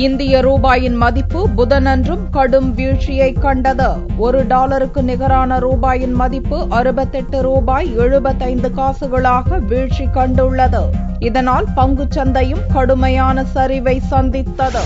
இந்திய ரூபாயின் மதிப்பு புதனன்றும் கடும் வீழ்ச்சியை கண்டது. $1 நிகரான ரூபாயின் மதிப்பு $68.75 வீழ்ச்சி கண்டுள்ளது. இதனால் பங்குச் சந்தையும் கடுமையான சரிவை சந்தித்தது.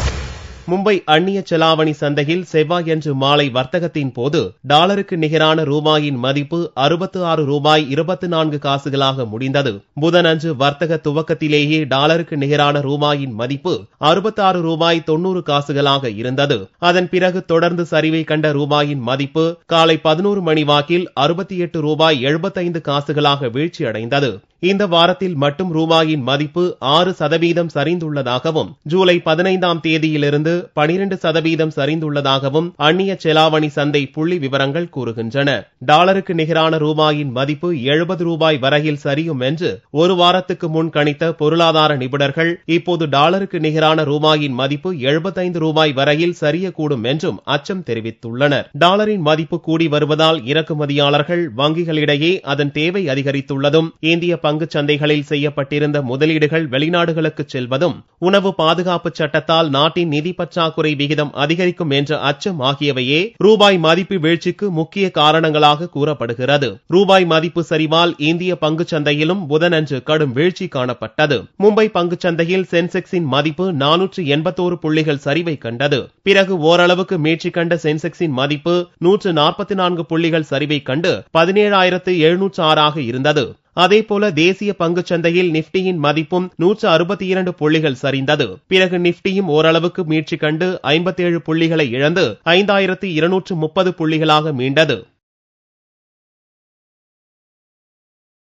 மும்பை அந்நிய செலாவணி சந்தையில் செவ்வாயன்று மாலை வர்த்தகத்தின் போது டாலருக்கு நிகரான ரூபாயின் மதிப்பு $64.24 முடிந்தது. புதனன்று வர்த்தக துவக்கத்திலேயே டாலருக்கு நிகரான ரூபாயின் மதிப்பு $66.90 இருந்தது. அதன் பிறகு தொடர்ந்து சரிவை கண்ட ரூபாயின் மதிப்பு காலை 11 மணி வாக்கில் $68.75 வீழ்ச்சியடைந்தது. இந்த வாரத்தில் மட்டும் ரூபாயின் மதிப்பு 6% சரிந்துள்ளதாகவும் ஜூலை 15ஆம் தேதியிலிருந்து 12% சரிந்துள்ளதாகவும் அந்நிய செலாவணி சந்தை புள்ளி விவரங்கள் கூறுகின்றன. டாலருக்கு நிகரான ரூபாயின் மதிப்பு $70 வரையில் சரியும் என்று ஒரு வாரத்துக்கு முன் கணித்த பொருளாதார நிபுணர்கள் இப்போது டாலருக்கு நிகரான ரூபாயின் மதிப்பு $75 வரையில் சரியக்கூடும் என்றும் அச்சம் தெரிவித்துள்ளனர். டாலரின் மதிப்பு கூடி வருவதால் இறக்குமதியாளர்கள் வங்கிகளிடையே அதன் தேவை அதிகரித்துள்ளதும், இந்திய பங்குச் சந்தைகளில் செய்யப்பட்டிருந்த முதலீடுகள் வெளிநாடுகளுக்கு செல்வதும், உணவு பாதுகாப்பு சட்டத்தால் நாட்டின் நிதி பற்றாக்குறை விகிதம் அதிகரிக்கும் என்ற அச்சம் ஆகியவையே ரூபாய் மதிப்பு வீழ்ச்சிக்கு முக்கிய காரணங்களாக கூறப்படுகிறது. ரூபாய் மதிப்பு சரிவால் இந்திய பங்குச் சந்தையிலும் புதனன்று கடும் வீழ்ச்சி காணப்பட்டது. மும்பை பங்குச் சந்தையில் சென்செக்ஸின் மதிப்பு 481 புள்ளிகள் சரிவை கண்டது. பிறகு ஓரளவுக்கு மீட்சி கண்ட சென்செக்ஸின் மதிப்பு 144 புள்ளிகள் சரிவை கண்டு 17,706 இருந்தது. அதேபோல தேசிய பங்குச் சந்தையில் நிப்டியின் மதிப்பும் 162 புள்ளிகள் சரிந்தது. பிறகு நிப்டியும் ஓரளவுக்கு மீட்சி கண்டு 57 புள்ளிகளை இழந்து 5,230 புள்ளிகளாக மீண்டது.